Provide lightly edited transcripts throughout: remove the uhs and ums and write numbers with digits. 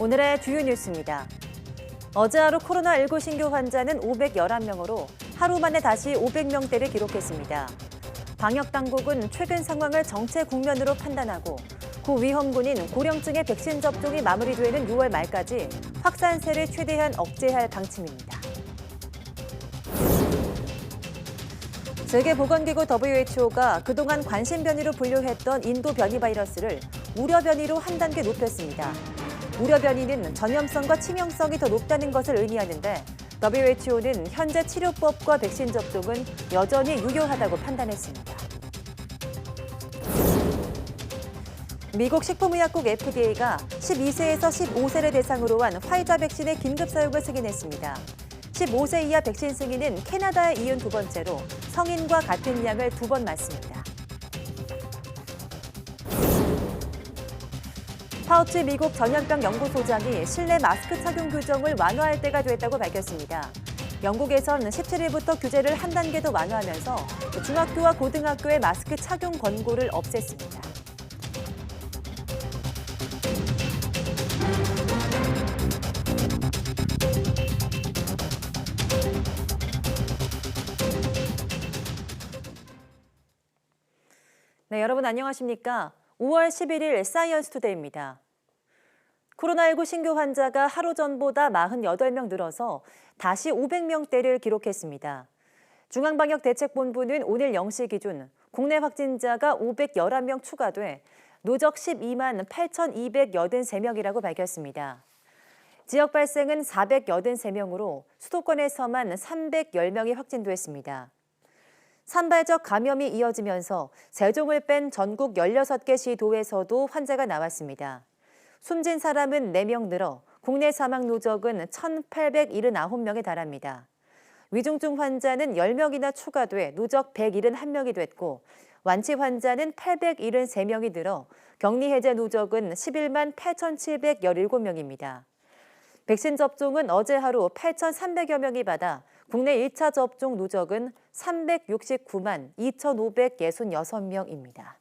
오늘의 주요 뉴스입니다. 어제 하루 코로나19 신규 환자는 511명으로 하루 만에 다시 500명대를 기록했습니다. 방역당국은 최근 상황을 정체 국면으로 판단하고 고위험군인 고령층의 백신 접종이 마무리되는 6월 말까지 확산세를 최대한 억제할 방침입니다. 세계보건기구 WHO가 그동안 관심 변이로 분류했던 인도 변이 바이러스를 우려 변이로 한 단계 높였습니다. 우려 변이는 전염성과 치명성이 더 높다는 것을 의미하는데 WHO는 현재 치료법과 백신 접종은 여전히 유효하다고 판단했습니다. 미국 식품의약국 FDA가 12세에서 15세를 대상으로 한 화이자 백신의 긴급 사용을 승인했습니다. 15세 이하 백신 승인은 캐나다에 이은 두 번째로 성인과 같은 양을 2번 맞습니다. 파우치 미국 전염병 연구소장이 실내 마스크 착용 규정을 완화할 때가 됐다고 밝혔습니다. 영국에선 17일부터 규제를 한 단계 더 완화하면서 중학교와 고등학교의 마스크 착용 권고를 없앴습니다. 네, 여러분 안녕하십니까? 5월 11일 사이언스 투데이입니다. 코로나19 신규 환자가 하루 전보다 48명 늘어서 다시 500명대를 기록했습니다. 중앙방역대책본부는 오늘 0시 기준 국내 확진자가 511명 추가돼 누적 12만 8,283명이라고 밝혔습니다. 지역 발생은 483명으로 수도권에서만 310명이 확진됐습니다. 산발적 감염이 이어지면서 세종을 뺀 전국 16개 시도에서도 환자가 나왔습니다. 숨진 사람은 4명 늘어 국내 사망 누적은 1,879명에 달합니다. 위중증 환자는 10명이나 추가돼 누적 171명이 됐고 완치 환자는 873명이 늘어 격리 해제 누적은 11만 8,717명입니다. 백신 접종은 어제 하루 8,300여 명이 받아 국내 1차 접종 누적은 369만 2,566명입니다.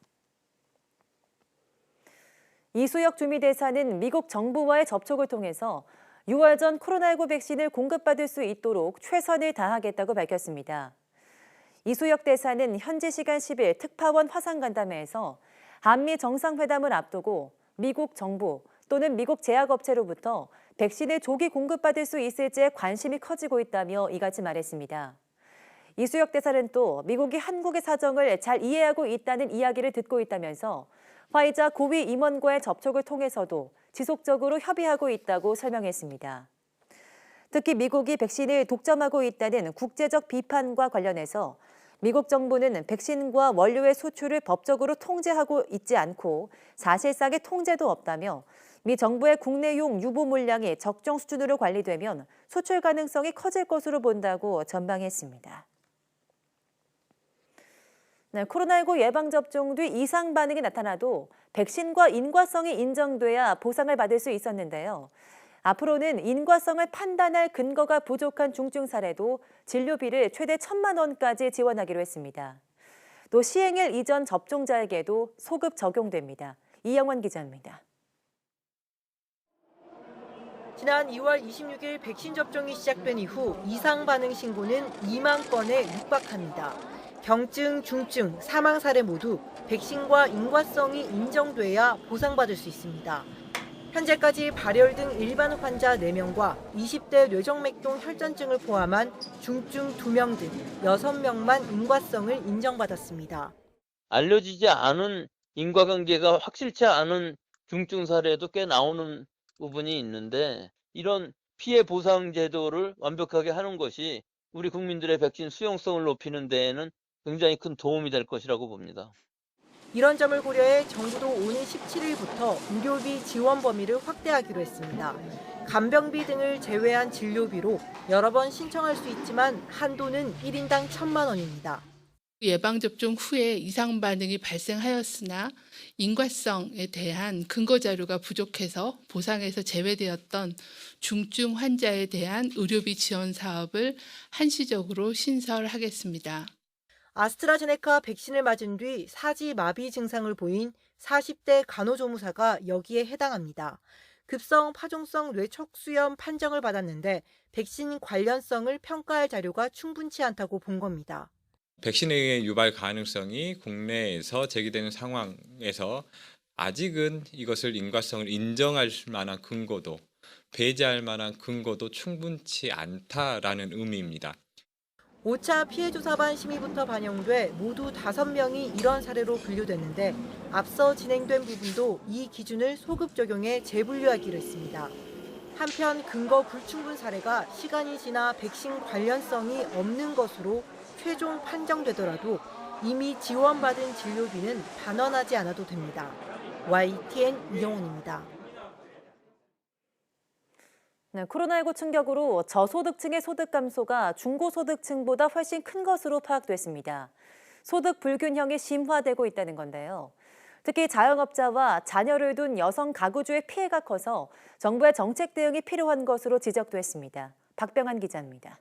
이수혁 주미대사는 미국 정부와의 접촉을 통해서 6월 전 코로나19 백신을 공급받을 수 있도록 최선을 다하겠다고 밝혔습니다. 이수혁 대사는 현지 시간 10일 특파원 화상 간담회에서 한미 정상회담을 앞두고 미국 정부 또는 미국 제약업체로부터 백신을 조기 공급받을 수 있을지에 관심이 커지고 있다며 이같이 말했습니다. 이수혁 대사는 또 미국이 한국의 사정을 잘 이해하고 있다는 이야기를 듣고 있다면서 화이자 고위 임원과의 접촉을 통해서도 지속적으로 협의하고 있다고 설명했습니다. 특히 미국이 백신을 독점하고 있다는 국제적 비판과 관련해서 미국 정부는 백신과 원료의 수출을 법적으로 통제하고 있지 않고 사실상의 통제도 없다며 미 정부의 국내용 유보 물량이 적정 수준으로 관리되면 수출 가능성이 커질 것으로 본다고 전망했습니다. 네, 코로나19 예방접종 뒤 이상 반응이 나타나도 백신과 인과성이 인정돼야 보상을 받을 수 있었는데요. 앞으로는 인과성을 판단할 근거가 부족한 중증 사례도 진료비를 최대 1,000만 원까지 지원하기로 했습니다. 또 시행일 이전 접종자에게도 소급 적용됩니다. 이영원 기자입니다. 지난 2월 26일 백신 접종이 시작된 이후 이상 반응 신고는 2만 건에 육박합니다. 경증, 중증, 사망 사례 모두 백신과 인과성이 인정돼야 보상받을 수 있습니다. 현재까지 발열 등 일반 환자 4명과 20대 뇌정맥동 혈전증을 포함한 중증 2명 등 6명만 인과성을 인정받았습니다. 알려지지 않은 인과관계가 확실치 않은 중증 사례도 꽤 나오는 부분이 있는데 이런 피해 보상 제도를 완벽하게 하는 것이 우리 국민들의 백신 수용성을 높이는 데에는 굉장히 큰 도움이 될 것이라고 봅니다. 이런 점을 고려해 정부도 오는 17일부터 의료비 지원 범위를 확대하기로 했습니다. 간병비 등을 제외한 진료비로 여러 번 신청할 수 있지만 한도는 1인당 1,000만 원입니다. 예방접종 후에 이상 반응이 발생하였으나 인과성에 대한 근거 자료가 부족해서 보상에서 제외되었던 중증 환자에 대한 의료비 지원 사업을 한시적으로 신설하겠습니다. 아스트라제네카 백신을 맞은 뒤 사지 마비 증상을 보인 40대 간호조무사가 여기에 해당합니다. 급성 파종성 뇌척수염 판정을 받았는데 백신 관련성을 평가할 자료가 충분치 않다고 본 겁니다. 백신의 유발 가능성이 국내에서 제기되는 상황에서 아직은 이것을 인과성을 인정할 만한 근거도, 배제할 만한 근거도 충분치 않다라는 의미입니다. 5차 피해조사반 심의부터 반영돼 모두 5명이 이런 사례로 분류됐는데 앞서 진행된 부분도 이 기준을 소급 적용해 재분류하기로 했습니다. 한편 근거 불충분 사례가 시간이 지나 백신 관련성이 없는 것으로 최종 판정되더라도 이미 지원받은 진료비는 반환하지 않아도 됩니다. YTN 이영훈입니다. 네, 코로나19 충격으로 저소득층의 소득 감소가 중고소득층보다 훨씬 큰 것으로 파악됐습니다. 소득 불균형이 심화되고 있다는 건데요. 특히 자영업자와 자녀를 둔 여성 가구주의 피해가 커서 정부의 정책 대응이 필요한 것으로 지적됐습니다. 박병환 기자입니다.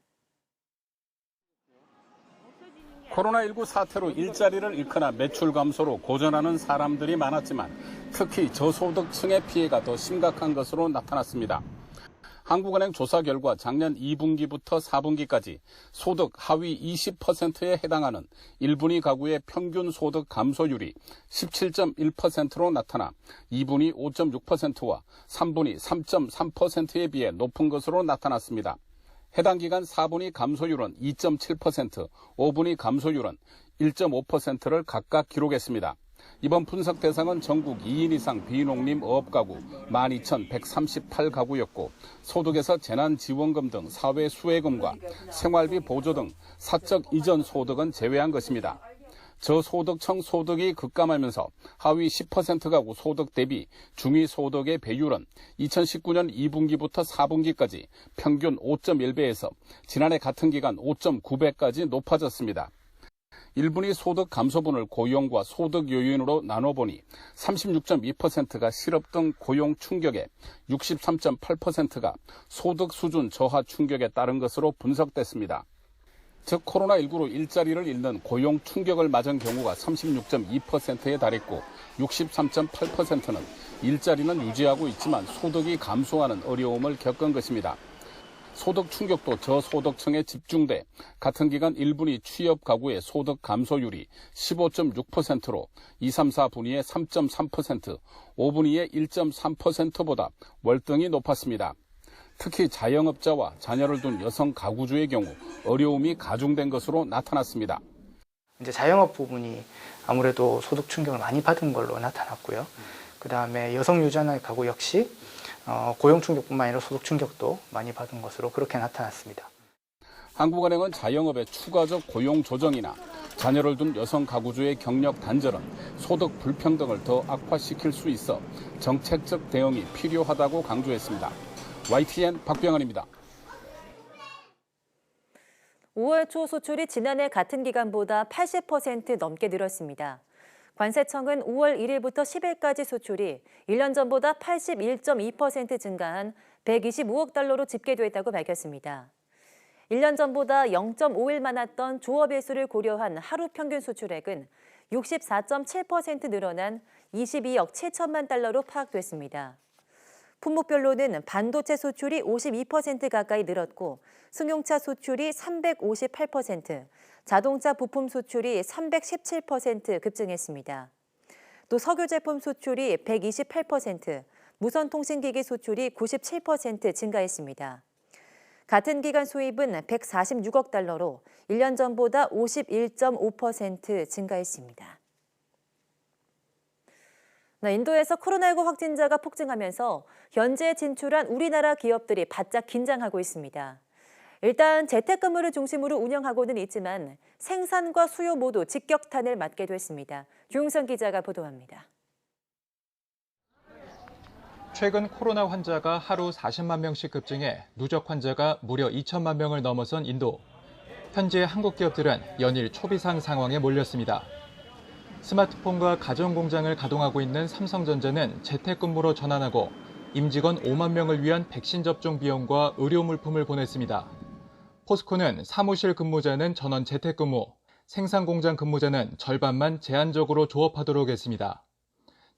코로나19 사태로 일자리를 잃거나 매출 감소로 고전하는 사람들이 많았지만 특히 저소득층의 피해가 더 심각한 것으로 나타났습니다. 한국은행 조사 결과 작년 2분기부터 4분기까지 소득 하위 20%에 해당하는 1분위 가구의 평균 소득 감소율이 17.1%로 나타나 2분위 5.6%와 3분위 3.3%에 비해 높은 것으로 나타났습니다. 해당 기간 4분위 감소율은 2.7%, 5분위 감소율은 1.5%를 각각 기록했습니다. 이번 분석 대상은 전국 2인 이상 비농림 어업가구 12,138가구였고 소득에서 재난지원금 등 사회 수혜금과 생활비 보조 등 사적 이전 소득은 제외한 것입니다. 저소득층 소득이 급감하면서 하위 10% 가구 소득 대비 중위 소득의 배율은 2019년 2분기부터 4분기까지 평균 5.1배에서 지난해 같은 기간 5.9배까지 높아졌습니다. 1분위 소득 감소분을 고용과 소득 요인으로 나눠보니 36.2%가 실업 등 고용 충격에 63.8%가 소득 수준 저하 충격에 따른 것으로 분석됐습니다. 즉 코로나19로 일자리를 잃는 고용 충격을 맞은 경우가 36.2%에 달했고 63.8%는 일자리는 유지하고 있지만 소득이 감소하는 어려움을 겪은 것입니다. 소득 충격도 저소득층에 집중돼 같은 기간 1분위 취업 가구의 소득 감소율이 15.6%로 2, 3, 4분위의 3.3%, 5분위의 1.3%보다 월등히 높았습니다. 특히 자영업자와 자녀를 둔 여성 가구주의 경우 어려움이 가중된 것으로 나타났습니다. 이제 자영업 부분이 아무래도 소득 충격을 많이 받은 걸로 나타났고요. 그다음에 여성 유전의 가구 역시 고용 충격뿐만 아니라 소득 충격도 많이 받은 것으로 그렇게 나타났습니다. 한국은행은 자영업의 추가적 고용 조정이나 자녀를 둔 여성 가구주의 경력 단절은 소득 불평등을 더 악화시킬 수 있어 정책적 대응이 필요하다고 강조했습니다. YTN 박병환입니다. 5월 초 수출이 지난해 같은 기간보다 80% 넘게 늘었습니다. 관세청은 5월 1일부터 10일까지 수출이 1년 전보다 81.2% 증가한 125억 달러로 집계됐다고 밝혔습니다. 1년 전보다 0.5일 많았던 조업일 수를 고려한 하루 평균 수출액은 64.7% 늘어난 22억 7천만 달러로 파악됐습니다. 품목별로는 반도체 수출이 52% 가까이 늘었고 승용차 수출이 358%, 자동차 부품 수출이 317% 급증했습니다. 또 석유 제품 수출이 128%, 무선통신기기 수출이 97% 증가했습니다. 같은 기간 수입은 146억 달러로 1년 전보다 51.5% 증가했습니다. 인도에서 코로나19 확진자가 폭증하면서 현지에 진출한 우리나라 기업들이 바짝 긴장하고 있습니다. 일단 재택근무를 중심으로 운영하고는 있지만 생산과 수요 모두 직격탄을 맞게 됐습니다. 조용선 기자가 보도합니다. 최근 코로나 환자가 하루 40만 명씩 급증해 누적 환자가 무려 2천만 명을 넘어선 인도. 현재 한국 기업들은 연일 초비상 상황에 몰렸습니다. 스마트폰과 가전공장을 가동하고 있는 삼성전자는 재택근무로 전환하고 임직원 5만 명을 위한 백신 접종 비용과 의료 물품을 보냈습니다. 포스코는 사무실 근무자는 전원 재택근무, 생산공장 근무자는 절반만 제한적으로 조업하도록 했습니다.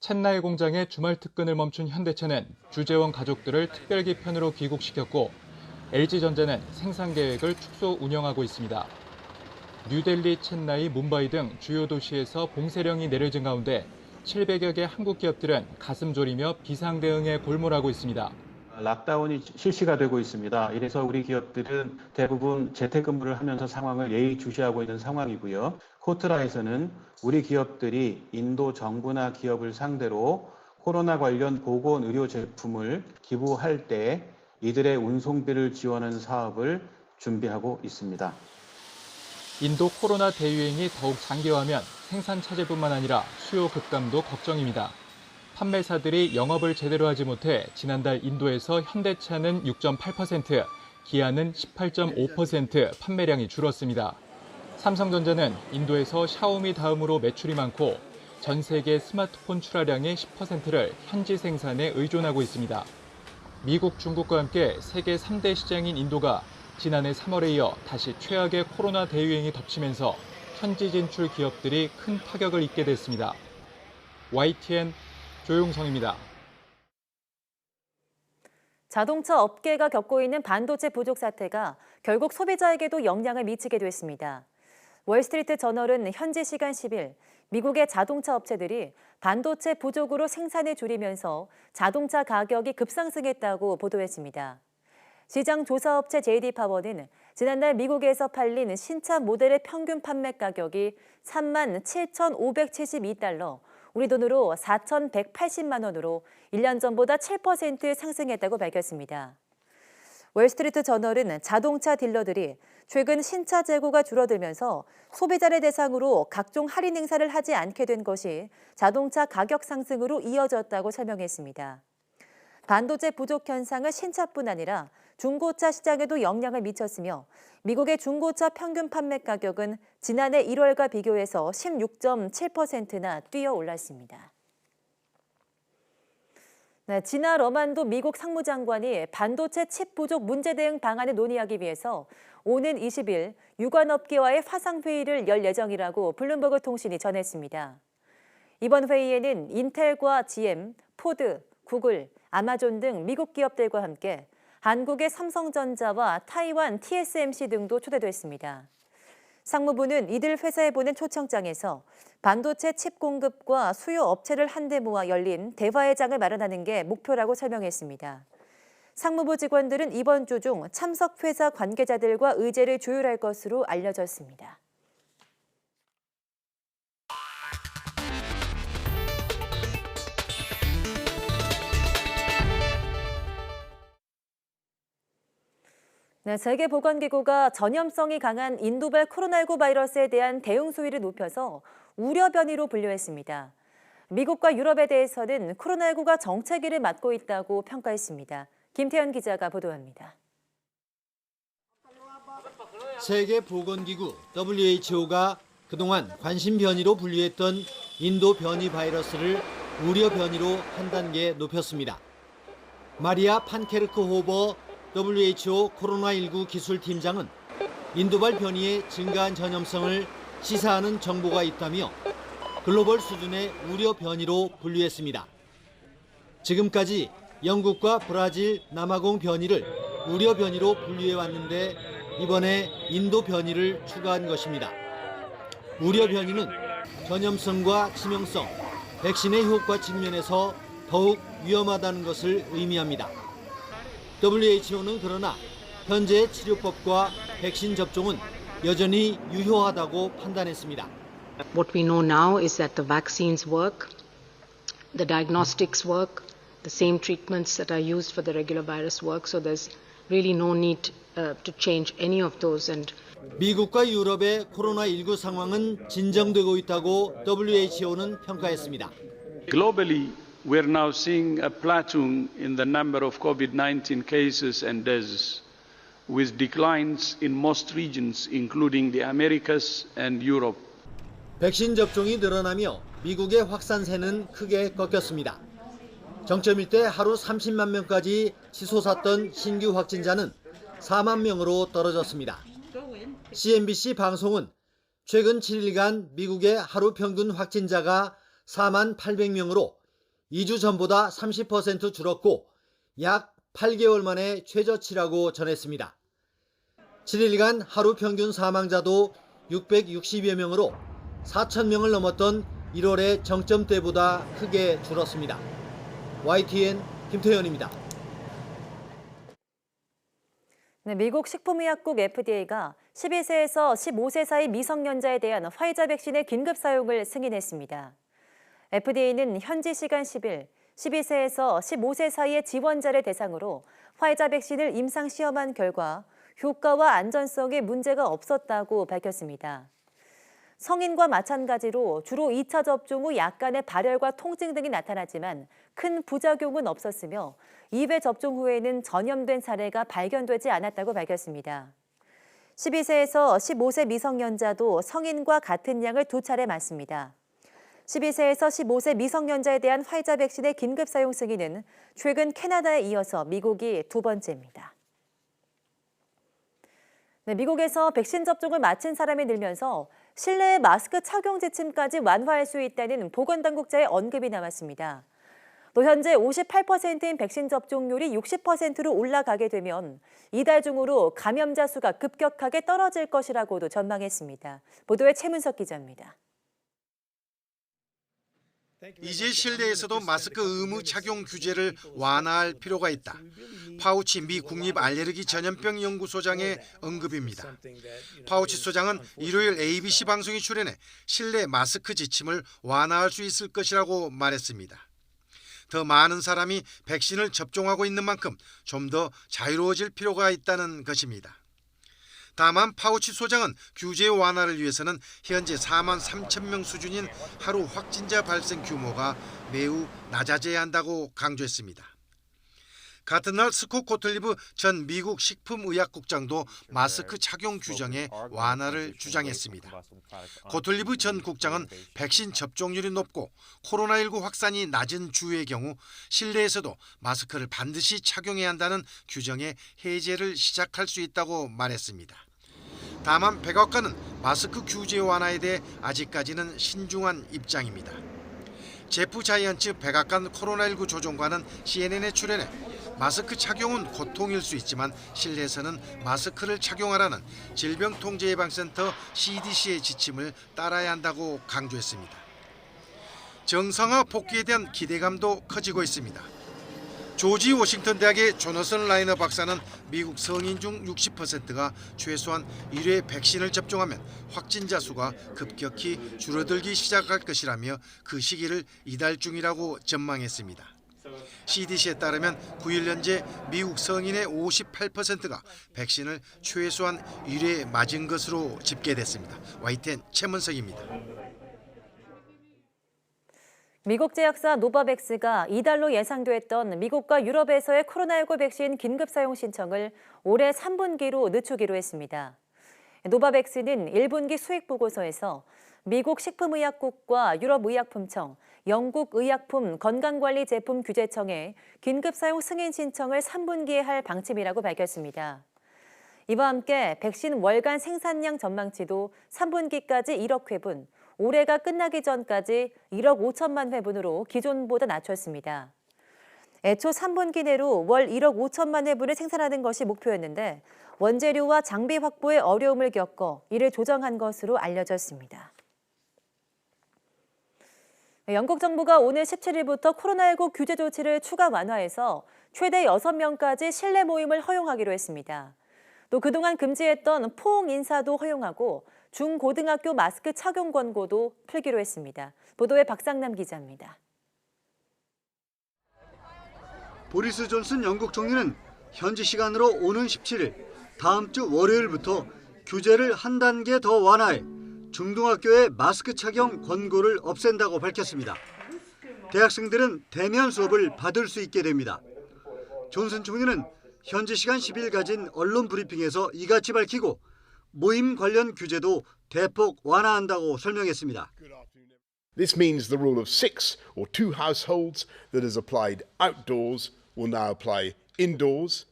첸나이 공장의 주말 특근을 멈춘 현대차는 주재원 가족들을 특별기편으로 귀국시켰고 LG전자는 생산 계획을 축소 운영하고 있습니다. 뉴델리, 첸나이, 뭄바이 등 주요 도시에서 봉쇄령이 내려진 가운데 700여 개 한국 기업들은 가슴 졸이며 비상 대응에 골몰하고 있습니다. 락다운이 실시가 되고 있습니다. 이래서 우리 기업들은 대부분 재택근무를 하면서 상황을 예의주시하고 있는 상황이고요. 코트라에서는 우리 기업들이 인도 정부나 기업을 상대로 코로나 관련 보건 의료 제품을 기부할 때 이들의 운송비를 지원하는 사업을 준비하고 있습니다. 인도 코로나 대유행이 더욱 장기화하면 생산 차질뿐만 아니라 수요 급감도 걱정입니다. 판매사들이 영업을 제대로 하지 못해 지난달 인도에서 현대차는 6.8%, 기아는 18.5% 판매량이 줄었습니다. 삼성전자는 인도에서 샤오미 다음으로 매출이 많고 전 세계 스마트폰 출하량의 10%를 현지 생산에 의존하고 있습니다. 미국, 중국과 함께 세계 3대 시장인 인도가 지난해 3월에 이어 다시 최악의 코로나 대유행이 덮치면서 현지 진출 기업들이 큰 타격을 입게 됐습니다. YTN 조용성입니다. 자동차 업계가 겪고 있는 반도체 부족 사태가 결국 소비자에게도 영향을 미치게 됐습니다. 월스트리트 저널은 현지 시간 10일 미국의 자동차 업체들이 반도체 부족으로 생산을 줄이면서 자동차 가격이 급상승했다고 보도했습니다. 시장 조사업체 JD파워는 지난달 미국에서 팔린 신차 모델의 평균 판매 가격이 37,572달러, 우리 돈으로 4,180만 원으로 1년 전보다 7% 상승했다고 밝혔습니다. 월스트리트 저널은 자동차 딜러들이 최근 신차 재고가 줄어들면서 소비자를 대상으로 각종 할인 행사를 하지 않게 된 것이 자동차 가격 상승으로 이어졌다고 설명했습니다. 반도체 부족 현상은 신차뿐 아니라 중고차 시장에도 영향을 미쳤으며 미국의 중고차 평균 판매 가격은 지난해 1월과 비교해서 16.7%나 뛰어 올랐습니다. 지나 러만도 미국 상무장관이 반도체 칩 부족 문제 대응 방안을 논의하기 위해서 오는 20일 유관업계와의 화상회의를 열 예정이라고 블룸버그 통신이 전했습니다. 이번 회의에는 인텔과 GM, 포드, 구글, 아마존 등 미국 기업들과 함께 한국의 삼성전자와 타이완 TSMC 등도 초대됐습니다. 상무부는 이들 회사에 보낸 초청장에서 반도체 칩 공급과 수요 업체를 한데 모아 열린 대화회장을 마련하는 게 목표라고 설명했습니다. 상무부 직원들은 이번 주 중 참석 회사 관계자들과 의제를 조율할 것으로 알려졌습니다. 세계보건기구가 전염성이 강한 인도발 코로나19 바이러스에 대한 대응 수위를 높여서 우려 변이로 분류했습니다. 미국과 유럽에 대해서는 코로나19가 정체기를 맞고 있다고 평가했습니다. 김태현 기자가 보도합니다. 세계보건기구 WHO가 그동안 관심 변이로 분류했던 인도 변이 바이러스를 우려 변이로 한 단계 높였습니다. 마리아 판케르크 호버 WHO 코로나19 기술팀장은 인도발 변이의 증가한 전염성을 시사하는 정보가 있다며 글로벌 수준의 우려 변이로 분류했습니다. 지금까지 영국과 브라질, 남아공 변이를 우려 변이로 분류해 왔는데 이번에 인도 변이를 추가한 것입니다. 우려 변이는 전염성과 치명성, 백신의 효과 측면에서 더욱 위험하다는 것을 의미합니다. WHO는 그러나 현재의 치료법과 백신 접종은 여전히 유효하다고 판단했습니다. What we know now is that the vaccines work, the diagnostics work, the same treatments that are used for the regular virus work, so there's really no need to change any of those. And 미국과 유럽의 코로나19 상황은 진정되고 있다고 WHO는 평가했습니다. Globally, we're now seeing a plateau in the number of COVID-19 cases and deaths, with declines in most regions, including the Americas and Europe. 백신 접종이 늘어나며 미국의 확산세는 크게 꺾였습니다. 정점일 때 하루 30만 명까지 치솟았던 신규 확진자는 4만 명으로 떨어졌습니다. CNBC 방송은 최근 7일간 미국의 하루 평균 확진자가 4만 800명으로 2주 전보다 30% 줄었고 약 8개월 만에 최저치라고 전했습니다. 7일간 하루 평균 사망자도 660여 명으로 4,000명을 넘었던 1월의 정점 때보다 크게 줄었습니다. YTN 김태현입니다. 네, 미국 식품의약국 FDA가 12세에서 15세 사이 미성년자에 대한 화이자 백신의 긴급 사용을 승인했습니다. FDA는 현지 시간 10일 12세에서 15세 사이의 지원자를 대상으로 화이자 백신을 임상 시험한 결과 효과와 안전성에 문제가 없었다고 밝혔습니다. 성인과 마찬가지로 주로 2차 접종 후 약간의 발열과 통증 등이 나타나지만 큰 부작용은 없었으며 2회 접종 후에는 전염된 사례가 발견되지 않았다고 밝혔습니다. 12세에서 15세 미성년자도 성인과 같은 양을 2차례 맞습니다. 12세에서 15세 미성년자에 대한 화이자 백신의 긴급 사용 승인은 최근 캐나다에 이어서 미국이 2번째입니다. 네, 미국에서 백신 접종을 마친 사람이 늘면서 실내 마스크 착용 지침까지 완화할 수 있다는 보건당국자의 언급이 나왔습니다. 또 현재 58%인 백신 접종률이 60%로 올라가게 되면 이달 중으로 감염자 수가 급격하게 떨어질 것이라고도 전망했습니다. 보도에 최문석 기자입니다. 이제 실내에서도 마스크 의무 착용 규제를 완화할 필요가 있다. 파우치 미 국립 알레르기 전염병 연구소장의 언급입니다. 파우치 소장은 일요일 ABC 방송에 출연해 실내 마스크 지침을 완화할 수 있을 것이라고 말했습니다. 더 많은 사람이 백신을 접종하고 있는 만큼 좀 더 자유로워질 필요가 있다는 것입니다. 다만 파우치 소장은 규제 완화를 위해서는 현재 4만 3천 명 수준인 하루 확진자 발생 규모가 매우 낮아져야 한다고 강조했습니다. 같은 날 스콧 고틀리브 전 미국 식품의약국장도 마스크 착용 규정의 완화를 주장했습니다. 고틀리브 전 국장은 백신 접종률이 높고 코로나19 확산이 낮은 주의 경우 실내에서도 마스크를 반드시 착용해야 한다는 규정의 해제를 시작할 수 있다고 말했습니다. 다만 백악관은 마스크 규제 완화에 대해 아직까지는 신중한 입장입니다. 제프 자이언츠 백악관 코로나19 조정관은 CNN에 출연해 마스크 착용은 고통일 수 있지만 실내에서는 마스크를 착용하라는 질병통제예방센터 CDC의 지침을 따라야 한다고 강조했습니다. 정상화 복귀에 대한 기대감도 커지고 있습니다. 조지 워싱턴 대학의 조너선 라이너 박사는 미국 성인 중 60%가 최소한 1회 백신을 접종하면 확진자 수가 급격히 줄어들기 시작할 것이라며 그 시기를 이달 중이라고 전망했습니다. CDC에 따르면 9일 현재 미국 성인의 58%가 백신을 최소한 1회 맞은 것으로 집계됐습니다. YTN 최문석입니다. 미국 제약사 노바백스가 이달로 예상됐던 미국과 유럽에서의 코로나19 백신 긴급 사용 신청을 올해 3분기로 늦추기로 했습니다. 노바백스는 1분기 수익 보고서에서 미국 식품의약국과 유럽의약품청, 영국의약품 건강관리제품규제청에 긴급 사용 승인 신청을 3분기에 할 방침이라고 밝혔습니다. 이와 함께 백신 월간 생산량 전망치도 3분기까지 1억 회분, 올해가 끝나기 전까지 1억 5천만 회분으로 기존보다 낮췄습니다. 애초 3분기 내로 월 1억 5천만 회분을 생산하는 것이 목표였는데 원재료와 장비 확보에 어려움을 겪어 이를 조정한 것으로 알려졌습니다. 영국 정부가 오늘 17일부터 코로나19 규제 조치를 추가 완화해서 최대 6명까지 실내 모임을 허용하기로 했습니다. 또 그동안 금지했던 포옹 인사도 허용하고 중고등학교 마스크 착용 권고도 풀기로 했습니다. 보도에 박상남 기자입니다. 보리스 존슨 영국 총리는 현지 시간으로 오는 17일 다음 주 월요일부터 규제를 한 단계 더 완화해 중등학교의 마스크 착용 권고를 없앤다고 밝혔습니다. 대학생들은 대면 수업을 받을 수 있게 됩니다. 존슨 총리는 현지 시간 10일 가진 언론 브리핑에서 이같이 밝히고 모임 관련 규제도 대폭 완화한다고 설명했습니다. This means the rule of 6 or 2 households that is applied outdoors will now apply indoors,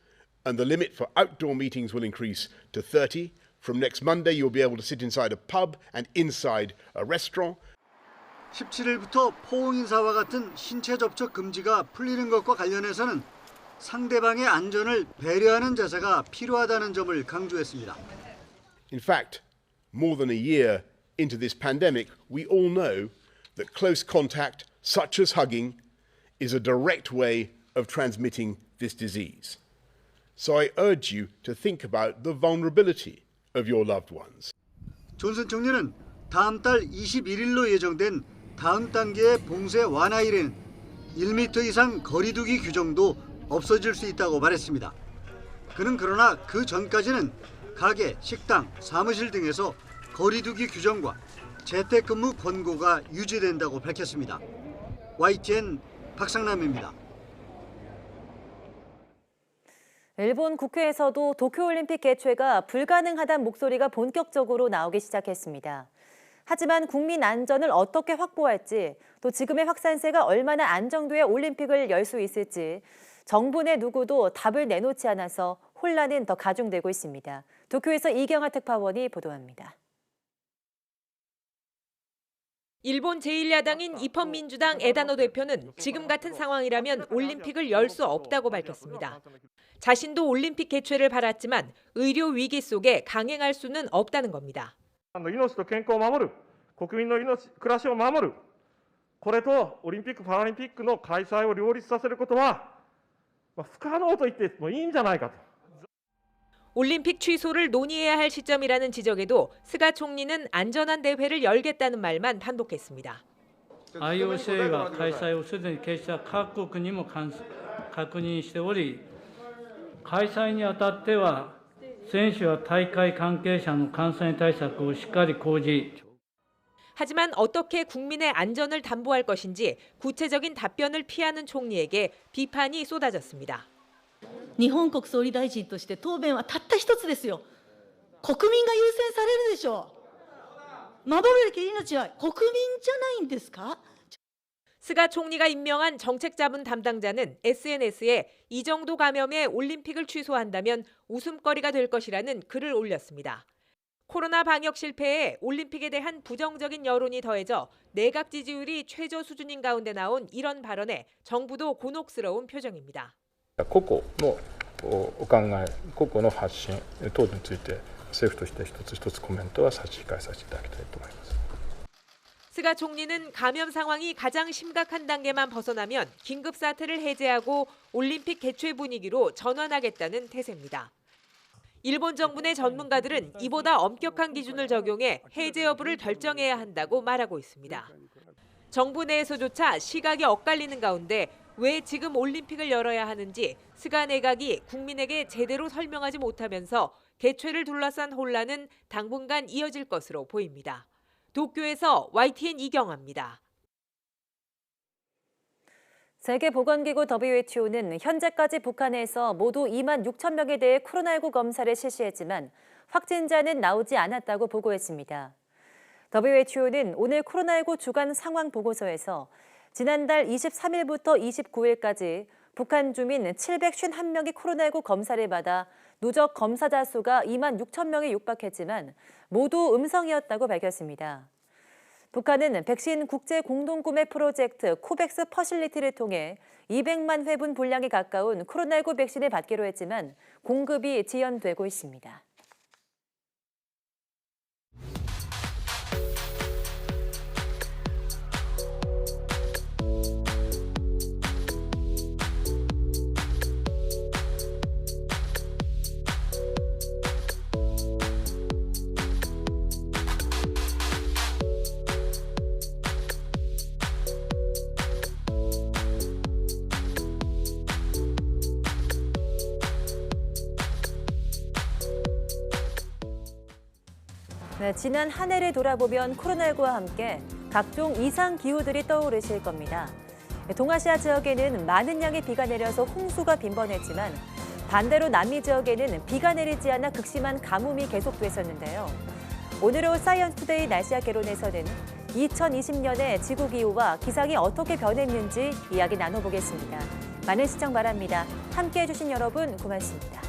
and the limit for outdoor meetings will increase to 30. From next Monday, you'll be able to sit inside a pub and inside a restaurant. 17일부터 포옹 인사와 같은 신체 접촉 금지가 풀리는 것과 관련해서는 상대방의 안전을 배려하는 자세가 필요하다는 점을 강조했습니다. In fact, more than a year into this pandemic, we all know that close contact, such as hugging, is a direct way of transmitting this disease. So I urge you to think about the vulnerability of your loved ones. 존슨 총리는 다음 달 21일로 예정된 다음 단계의 봉쇄 완화 이래는 1m 이상 거리 두기 규정도 없어질 수 있다고 말했습니다. 그는 그러나 그 전까지는 가게, 식당, 사무실 등에서 거리 두기 규정과 재택근무 권고가 유지된다고 밝혔습니다. YTN 박상남입니다. 일본 국회에서도 도쿄올림픽 개최가 불가능하다는 목소리가 본격적으로 나오기 시작했습니다. 하지만 국민 안전을 어떻게 확보할지, 또 지금의 확산세가 얼마나 안정돼야 올림픽을 열 수 있을지 정부 내 누구도 답을 내놓지 않아서 혼란은 더 가중되고 있습니다. 도쿄에서 이경아 특파원이 보도합니다. 일본 제1야당인 입헌민주당 에다노 대표는 지금 같은 상황이라면 올림픽을 열 수 없다고 밝혔습니다. 자신도 올림픽 개최를 바랐지만 의료 위기 속에 강행할 수는 없다는 겁니다. 命と健康を守る、国民の命、暮らしを守る、これとオリンピック・パラリンピックの開催を両立させることは不可能と言ってもいいんじゃないかと。 올림픽 취소를 논의해야 할 시점이라는 지적에도 스가 총리는 안전한 대회를 열겠다는 말만 반복했습니다. IOC가 開催をすでに決した各国にも確認しており、開催にあたっては選手や大会関係者の感染対策をしっかり講じ 하지만 어떻게 국민의 안전을 담보할 것인지 구체적인 답변을 피하는 총리에게 비판이 쏟아졌습니다. 日本国総理大臣として答弁はたった一つですよ。国民が優先されるでしょう。守るべき命は国民じゃないんですか? 스가 총리가 임명한 정책자문 담당자는 SNS에 이 정도 감염에 올림픽을 취소한다면 웃음거리가 될 것이라는 글을 올렸습니다. 코로나 방역 실패에 올림픽에 대한 부정적인 여론이 더해져 내각 지지율이 최저 수준인 가운데 나온 이런 발언에 정부도 곤혹스러운 표정입니다. 個々のお考え、個々の発信等について政府として一つ一つコメントは差し控えさせていただきたいと思います。 스가 총리는 감염 상황이 가장 심각한 단계만 벗어나면 긴급 사태를 해제하고 올림픽 개최 분위기로 전환하겠다는 태세입니다. 일본 정부 내 전문가들은 이보다 엄격한 기준을 적용해 해제 여부를 결정해야 한다고 말하고 있습니다. 정부 내에서조차 시각이 엇갈리는 가운데 왜 지금 올림픽을 열어야 하는지 스가 내각이 국민에게 제대로 설명하지 못하면서 개최를 둘러싼 혼란은 당분간 이어질 것으로 보입니다. 도쿄에서 YTN 이경아입니다. 세계보건기구 WHO는 현재까지 북한에서 모두 2만 6천 명에 대해 코로나19 검사를 실시했지만 확진자는 나오지 않았다고 보고했습니다. WHO는 오늘 코로나19 주간 상황 보고서에서 지난달 23일부터 29일까지 북한 주민 751명이 코로나19 검사를 받아 누적 검사자 수가 2만 6천 명에 육박했지만 모두 음성이었다고 밝혔습니다. 북한은 백신 국제 공동 구매 프로젝트 코백스 퍼실리티를 통해 200만 회분 분량에 가까운 코로나19 백신을 받기로 했지만 공급이 지연되고 있습니다. 네, 지난 한 해를 돌아보면 코로나19와 함께 각종 이상 기후들이 떠오르실 겁니다. 동아시아 지역에는 많은 양의 비가 내려서 홍수가 빈번했지만 반대로 남미 지역에는 비가 내리지 않아 극심한 가뭄이 계속됐었는데요. 오늘 사이언스 투데이 날씨학 개론에서는 2020년의 지구기후와 기상이 어떻게 변했는지 이야기 나눠보겠습니다. 많은 시청 바랍니다. 함께해 주신 여러분 고맙습니다.